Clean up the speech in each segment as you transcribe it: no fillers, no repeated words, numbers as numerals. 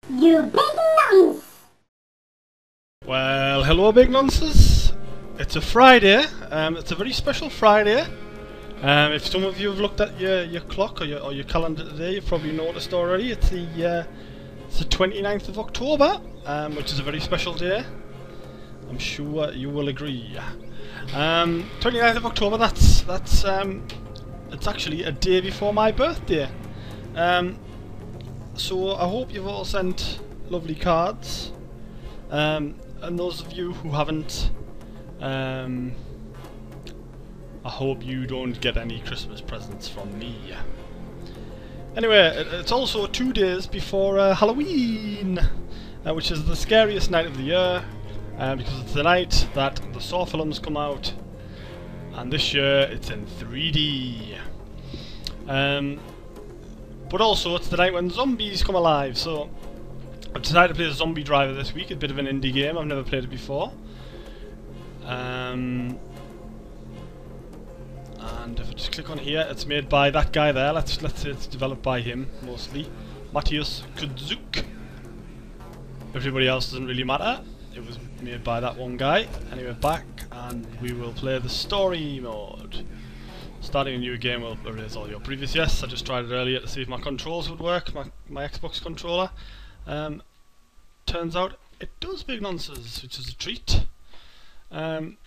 You big nonce! Well, hello big nonces. It's a Friday. It's a very special Friday. If some of you have looked at your clock or your calendar today, you've probably noticed already. It's the 29th of October, which is a very special day. I'm sure you will agree. 29th of October. That's it's actually a day before my birthday. So I hope you've all sent lovely cards. And those of you who haven't, I hope you don't get any Christmas presents from me. Anyway, it's also 2 days before Halloween, which is the scariest night of the year, because it's the night that the Saw films come out, and this year it's in 3D. But also it's the night when zombies come alive, so I've decided to play a Zombie Driver this week, a bit of an indie game. I've never played it before. And if I just click on here, it's made by that guy there. Let's say it's developed by him mostly, Matthias Kudzuk. Everybody else doesn't really matter. It was made by that one guy. Anyway, back and we will play the story mode. Starting a new game will erase all your previous. Yes, I just tried it earlier to see if my controls would work. My Xbox controller. Turns out it does, big nonsense, which is a treat. That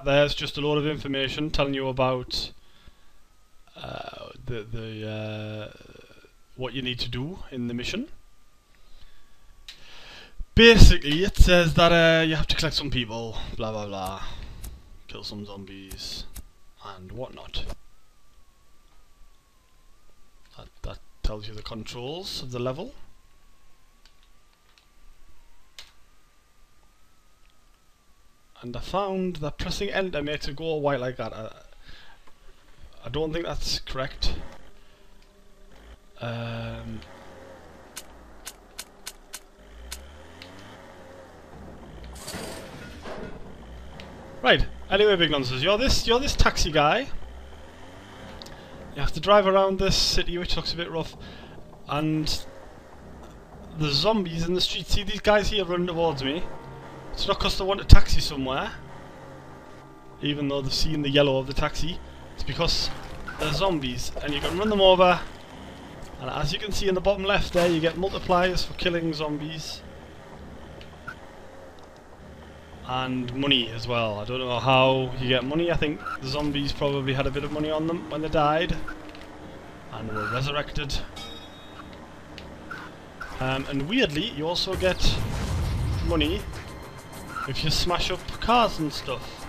there's just a load of information telling you about what you need to do in the mission. Basically, it says that you have to collect some people, blah blah blah, kill some zombies, and whatnot. That tells you the controls of the level. And I found that pressing enter makes it go white like that. I don't think that's correct. Right. Anyway, big nonsense. You're this taxi guy. You have to drive around this city, which looks a bit rough, and the zombies in the street. See these guys here running towards me? It's not because they want a taxi somewhere, even though they've seen the yellow of the taxi. It's because they're zombies, and you can run them over. And as you can see in the bottom left there, you get multipliers for killing zombies. And money as well. I don't know how you get money. I think the zombies probably had a bit of money on them when they died and were resurrected. And weirdly, you also get money if you smash up cars and stuff.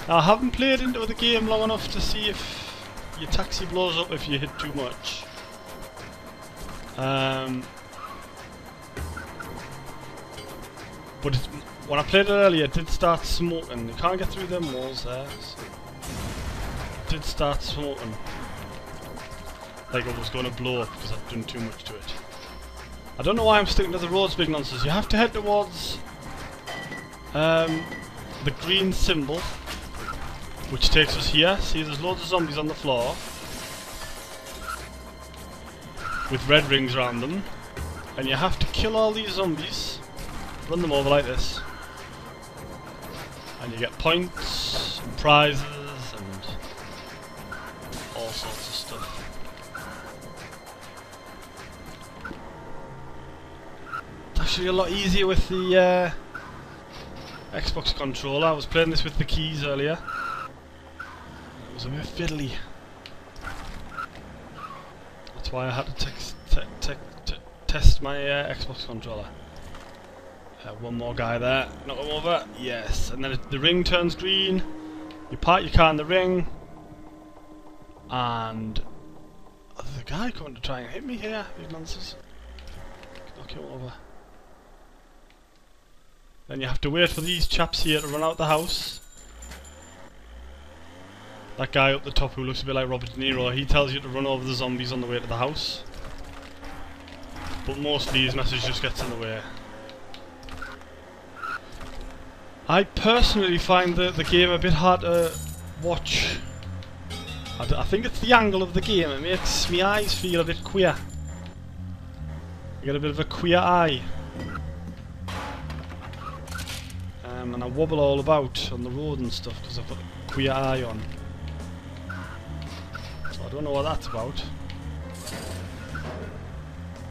Now, I haven't played into the game long enough to see if your taxi blows up if you hit too much. But when I played it earlier, it did start smoking. You can't get through them walls there. So it did start smoking. Like it was going to blow up because I'd done too much to it. I don't know why I'm sticking to the roads, big nonsense. You have to head towards the green symbol, which takes us here. See, there's loads of zombies on the floor with red rings around them, and you have to kill all these zombies, run them over like this, and you get points and prizes and all sorts of stuff. It's actually a lot easier with the Xbox controller. I was playing this with the keys earlier. It was a bit fiddly. That's why I had to test my Xbox controller. One more guy there. Knock him over. Yes. And then the ring turns green. You park your car in the ring. And there's a guy coming to try and hit me here. Big nonsense. Knock him over. Then you have to wait for these chaps here to run out the house. That guy up the top who looks a bit like Robert De Niro, he tells you to run over the zombies on the way to the house. But mostly his message just gets in the way. I personally find the game a bit hard to watch I think it's the angle of the game. It makes my eyes feel a bit queer. I get a bit of a queer eye. And I wobble all about on the road and stuff because I've got a queer eye on. So I don't know what that's about.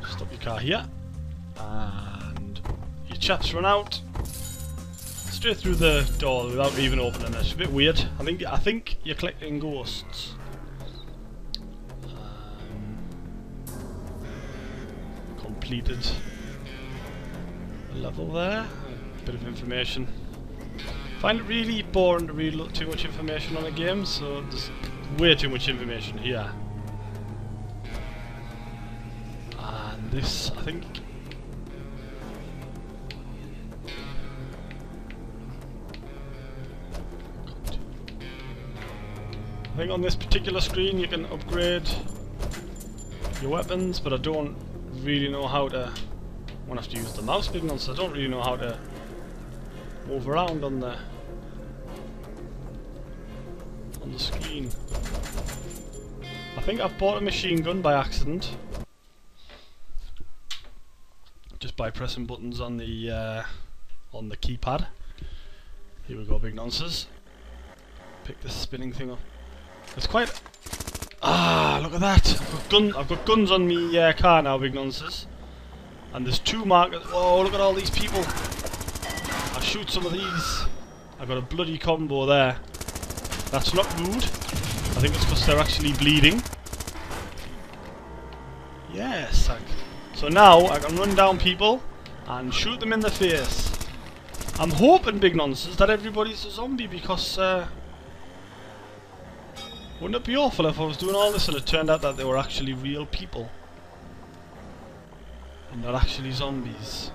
Stop your car here. And your chaps run out. Straight through the door without even opening it. It's a bit weird. I think you're collecting ghosts. Completed a level there. A bit of information. Find it really boring to read too much information on a game, so there's way too much information here. And this, I think. I think on this particular screen you can upgrade your weapons, but I don't really know how to. I'm gonna have to use the mouse big ones, so I don't really know how to move around on the screen. I think I've bought a machine gun by accident, just by pressing buttons on the keypad. Here we go, big nonsense. Pick this spinning thing up. It's quite. Look at that! I've got guns on me car now, big nonsense. And there's two markers. Oh, look at all these people! I'll shoot some of these. I got a bloody combo there. That's not rude. I think it's because they're actually bleeding. Yes. So now I can run down people and shoot them in the face. I'm hoping, big nonsense, that everybody's a zombie because. Wouldn't it be awful if I was doing all this and it turned out that they were actually real people? And not actually zombies.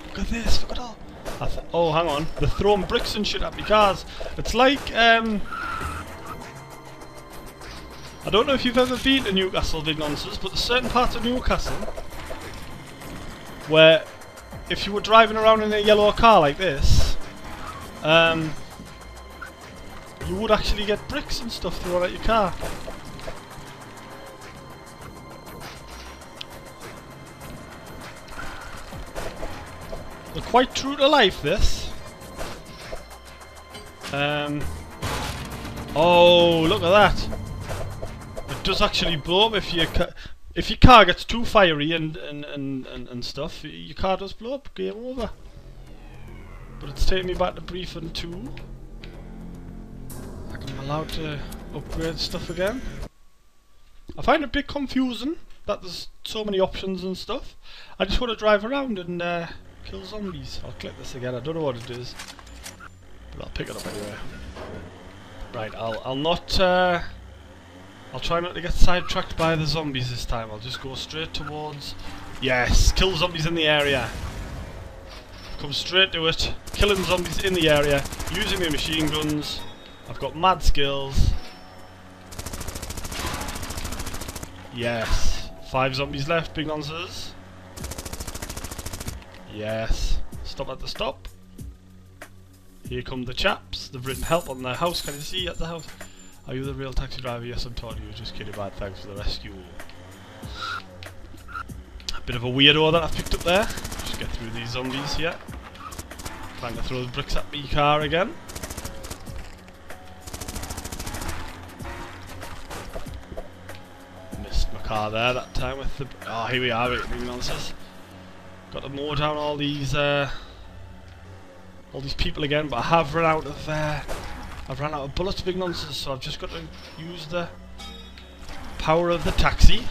Look at this, look at all. Oh, hang on. They're throwing bricks and shit at me cars. It's like, I don't know if you've ever been to Newcastle, big nonsense, but there's certain parts of Newcastle where if you were driving around in a yellow car like this, you would actually get bricks and stuff thrown at your car. They're quite true to life, this. Oh, look at that. It does actually blow up if your car gets too fiery and stuff. Your car does blow up. Game over. But it's taking me back to briefing 2. I'm allowed to upgrade stuff again. I find it a bit confusing that there's so many options and stuff. I just want to drive around and kill zombies. I'll click this again. I don't know what it is, but I'll pick it up anyway. Right, I'll not. I'll try not to get sidetracked by the zombies this time. I'll just go straight towards. Yes, kill zombies in the area. Come straight to it. Killing zombies in the area using my machine guns. I've got mad skills. Yes. 5 zombies left, big nonsense. Yes. Stop at the stop. Here come the chaps. They've written help on their house. Can you see at the house? Are you the real taxi driver? Yes, I'm talking to you. Just kidding, bad. Thanks for the rescue. A bit of a weirdo that I've picked up there. Just get through these zombies here. Trying to throw the bricks at me car again. Car there that time with the. Oh, here we are, big nonsense. Got to mow down all these people again, but I have run out of I've run out of bullets, big nonsense. So I've just got to use the power of the taxi.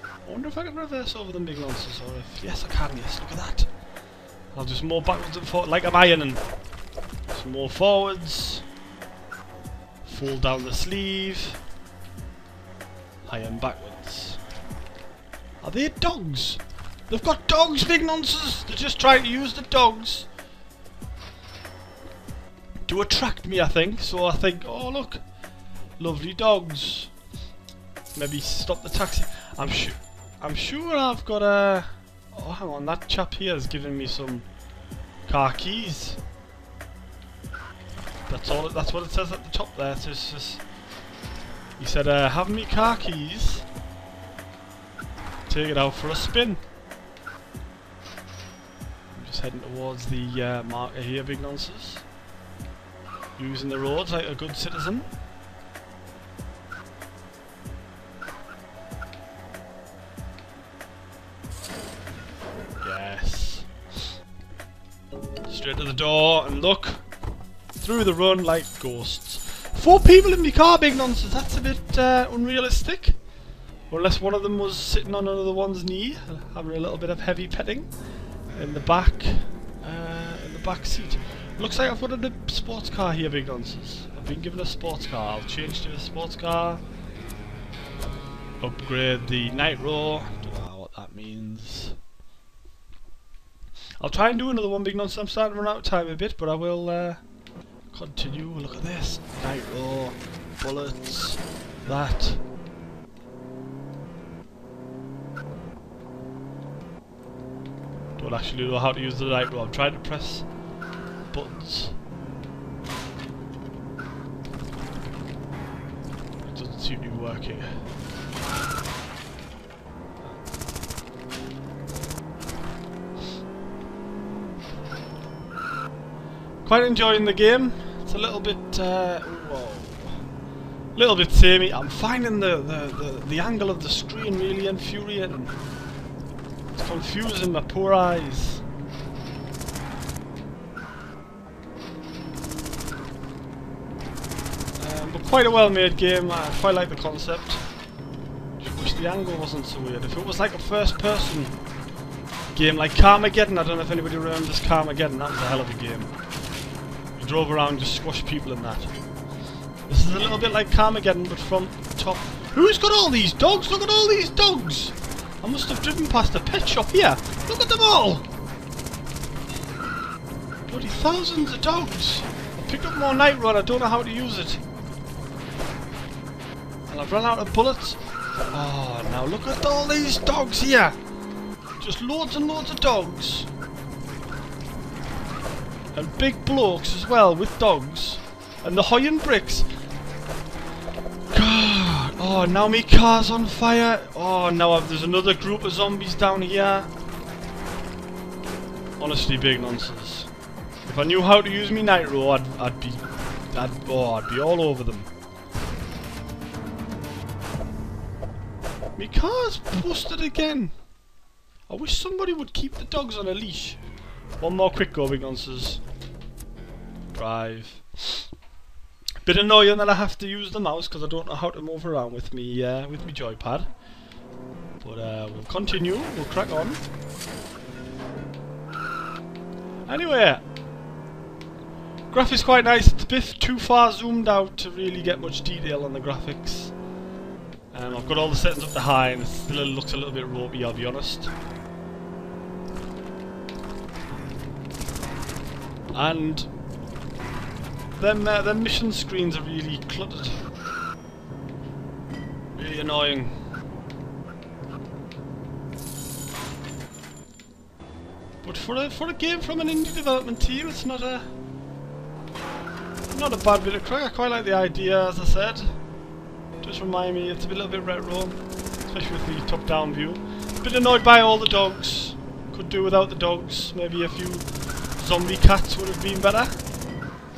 I wonder if I can reverse over them, big nonsense, or if yes, I can. Yes, look at that. I'll just mow backwards and forwards like I'm ironing. Some more forwards. Fold down the sleeve. Iron backwards. Are they dogs? They've got dogs, big nonsense! They're just trying to use the dogs to attract me, I think. So I think, oh look, lovely dogs. Maybe stop the taxi. I'm sure I've got a. Oh, hang on, that chap here is giving me some car keys. That's all. That's what it says at the top there. It says just, he said, "Have me car keys. Take it out for a spin." I'm just heading towards the marker here, big nonsense. Using the roads like a good citizen. Yes. Straight to the door and look. Through the run like ghosts. 4 people in my car, big nonsense. That's a bit unrealistic. Unless one of them was sitting on another one's knee, having a little bit of heavy petting in the back seat. Looks like I've got a sports car here, big nonsense. I've been given a sports car. I'll change to a sports car. Upgrade the nitro. Don't know what that means. I'll try and do another one, big nonsense. I'm starting to run out of time a bit, but I will continue. Look at this. Nitro. Bullets. That. Don't actually know how to use the nitro. I'm trying to press buttons. It doesn't seem to be working. Quite enjoying the game. It's a little bit little bit samey. I'm finding the angle of the screen really infuriating. It's confusing my poor eyes. But quite a well-made game. I quite like the concept. Just wish the angle wasn't so weird. If it was like a first-person game like Carmageddon, I don't know if anybody remembers Carmageddon. That was a hell of a game. You drove around, just squashed people in that. This is a little bit like Carmageddon, but from the top. Who's got all these dogs? Look at all these dogs! I must have driven past a pet shop here. Look at them all! Bloody thousands of dogs. I picked up more nitro and I don't know how to use it. And I've run out of bullets. Oh, now look at all these dogs here. Just loads and loads of dogs. And big blokes as well with dogs. And the Hoyen bricks. God. Oh, now my car's on fire. Oh, now there's another group of zombies down here. Honestly, big nonsense. If I knew how to use me nitro, I'd be all over them. My car's busted again. I wish somebody would keep the dogs on a leash. One more quick go, big nonsense. Drive. Bit annoying that I have to use the mouse because I don't know how to move around with me joypad. But we'll continue. We'll crack on. Anyway, graphics quite nice. It's a bit too far zoomed out to really get much detail on the graphics. I've got all the settings up to high, and it still looks a little bit ropey, I'll be honest. And them mission screens are really cluttered. Really annoying. But for a game from an indie development team, it's not a bad bit of crack. I quite like the idea, as I said. Just remind me, it's a little bit retro, especially with the top-down view. A bit annoyed by all the dogs. Could do without the dogs. Maybe a few zombie cats would have been better.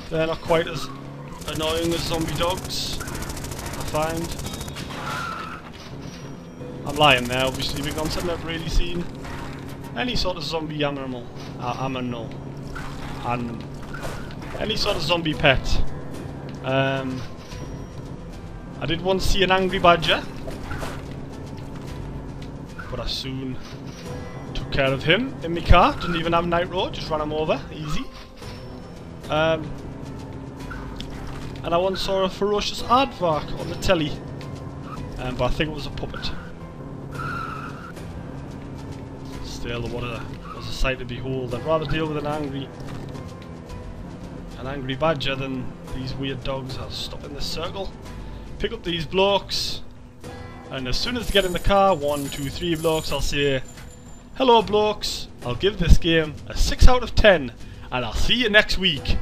They're not quite as annoying as zombie dogs, I find. I'm lying there, obviously, because I've never really seen any sort of zombie animal. And any sort of zombie pet. I did once see an angry badger, but I soon took care of him in my car. Didn't even have nitro, just ran him over, easy. And I once saw a ferocious aardvark on the telly, but I think it was a puppet. Still, what was a sight to behold. I'd rather deal with an angry badger than these weird dogs. I'll stop in this circle, pick up these blokes, and as soon as they get in the car, 1, 2, 3 blokes, I'll say, "Hello blokes, I'll give this game a 6 out of 10, and I'll see you next week."